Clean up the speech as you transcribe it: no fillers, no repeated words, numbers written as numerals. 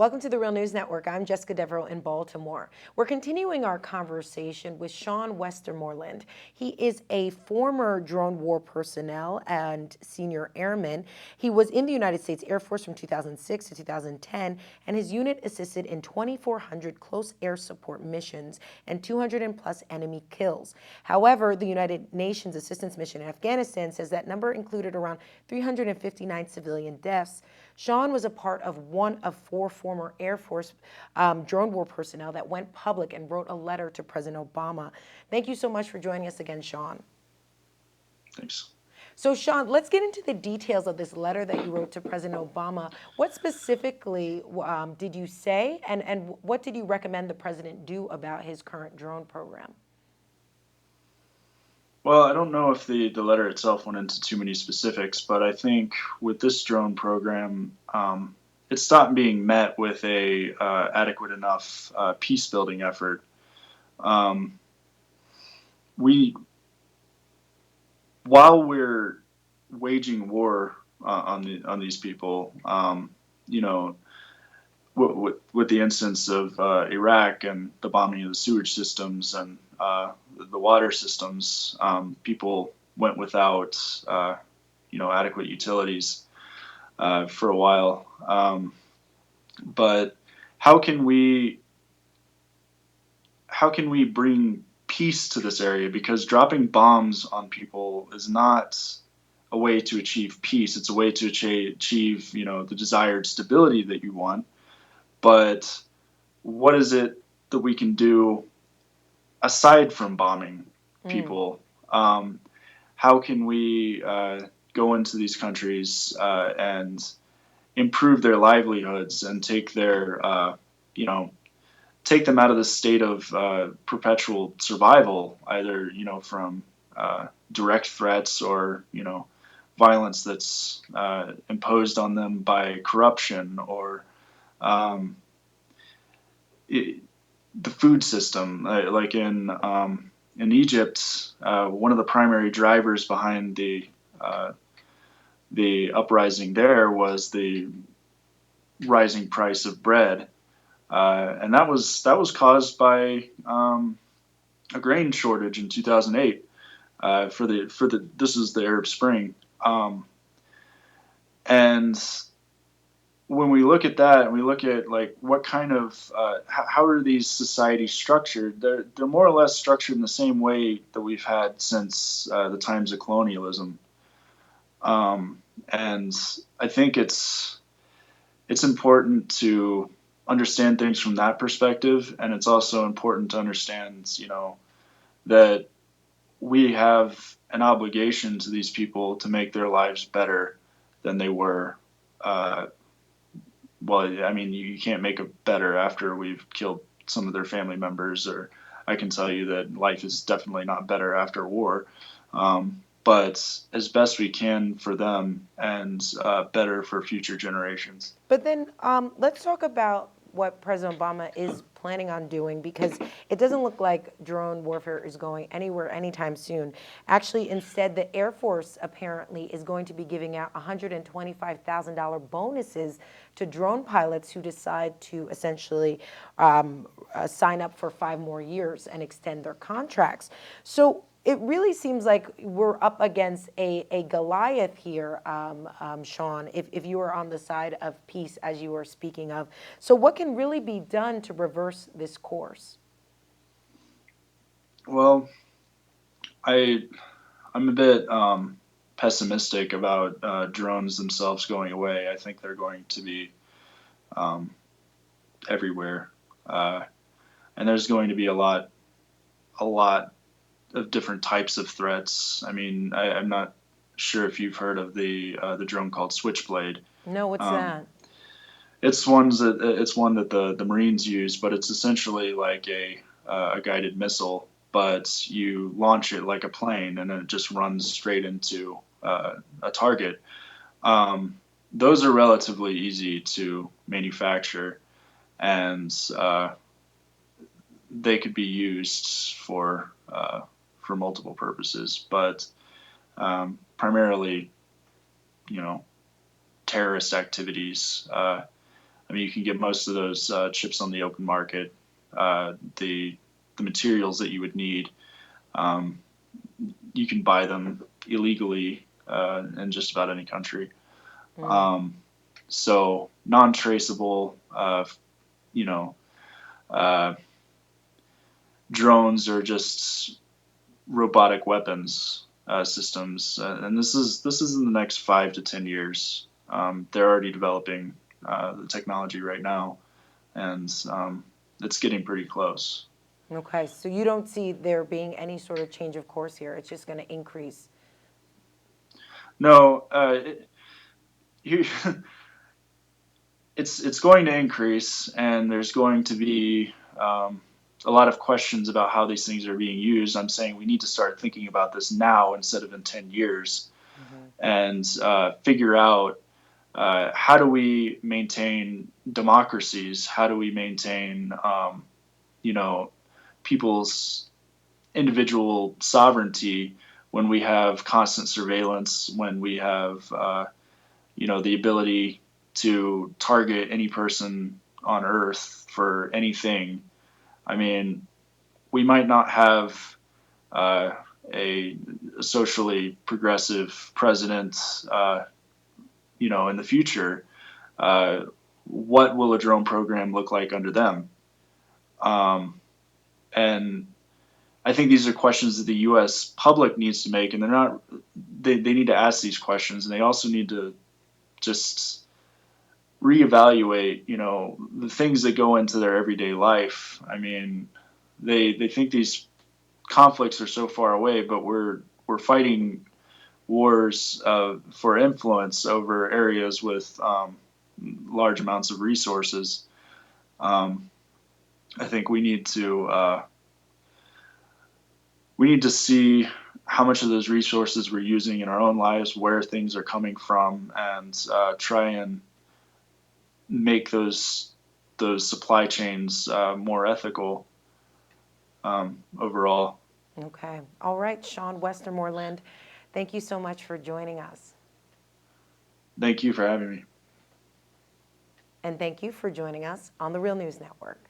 Welcome to the Real News Network. I'm Jessica Devereaux in Baltimore. We're continuing our conversation with Cian Westmoreland. He is a former drone war personnel and senior airman. He was in the United States Air Force from 2006 to 2010, and his unit assisted in 2,400 close air support missions and 200 plus enemy kills. However, the United Nations Assistance Mission in Afghanistan says that number included around 359 civilian deaths. Cian was a part of one of four former Air Force drone war personnel that went public and wrote a letter to President Obama. Thank you so much for joining us again, Cian. Thanks. So, Cian, let's get into the details of this letter that you wrote to President Obama. What specifically did you say, and what did you recommend the president do about his current drone program? Well, I don't know if the letter itself went into too many specifics, but I think with this drone program, it stopped being met with a adequate enough peace building effort. Um, we, while we're waging war on these people, you know, with the instance of Iraq and the bombing of the sewage systems and the water systems, people went without, adequate utilities for a while. But how can we bring peace to this area? Because dropping bombs on people is not a way to achieve peace. It's a way to achieve, the desired stability that you want. But what is it that we can do aside from bombing people? How can we go into these countries and improve their livelihoods and take take them out of the state of perpetual survival, either from direct threats or violence that's imposed on them by corruption or the food system, like in Egypt, one of the primary drivers behind the uprising there was the rising price of bread, and that was caused by a grain shortage in 2008 for the this is the Arab Spring, and when we look at that and we look at like what kind of how are these societies structured, they're more or less structured in the same way that we've had since the times of colonialism, and I think it's important to understand things from that perspective, and it's also important to understand that we have an obligation to these people to make their lives better than they were. Well, I mean, you can't make it better after we've killed some of their family members, or I can tell you that life is definitely not better after war. But as best we can for them and better for future generations. But then let's talk about what President Obama is planning on doing, because it doesn't look like drone warfare is going anywhere anytime soon. Actually, instead, the Air Force apparently is going to be giving out $125,000 bonuses to drone pilots who decide to essentially sign up for 5 more years and extend their contracts. So it really seems like we're up against a Goliath here, Cian, if you are on the side of peace, as you were speaking of. So what can really be done to reverse this course? Well, I'm a bit pessimistic about drones themselves going away. I think they're going to be everywhere, and there's going to be a lot of different types of threats. I mean, I'm not sure if you've heard of the drone called Switchblade. No, what's Um, that? it's one that the Marines use, but it's essentially like a guided missile, but you launch it like a plane, and then it just runs straight into a target. Those are relatively easy to manufacture, and they could be used for multiple purposes, but primarily, you know, terrorist activities. I mean, you can get most of those chips on the open market. The materials that you would need, um, you can buy them illegally in just about any country. So non-traceable, you know, uh, drones are just robotic weapons systems, and this is in the next 5 to 10 years. They're already developing the technology right now, and it's getting pretty close. Okay, so you don't see there being any sort of change of course here. It's just going to increase. No, you, it's going to increase, and there's going to be a lot of questions about how these things are being used. I'm saying we need to start thinking about this now instead of in 10 years, and figure out how do we maintain democracies? How do we maintain, you know, people's individual sovereignty when we have constant surveillance, when we have, the ability to target any person on Earth for anything? I mean, we might not have uh, a socially progressive president, in the future. What will a drone program look like under them? Um, and I think these are questions that the U.S. public needs to make, and they're not. They need to ask these questions, and they also need to just reevaluate, the things that go into their everyday life. I mean, they think these conflicts are so far away, but we're fighting wars for influence over areas with large amounts of resources. Um, I think we need to see how much of those resources we're using in our own lives, where things are coming from, and try and make those supply chains more ethical overall. Okay. All right, Cian Westmoreland, thank you so much for joining us. Thank you for having me. And thank you for joining us on the Real News Network.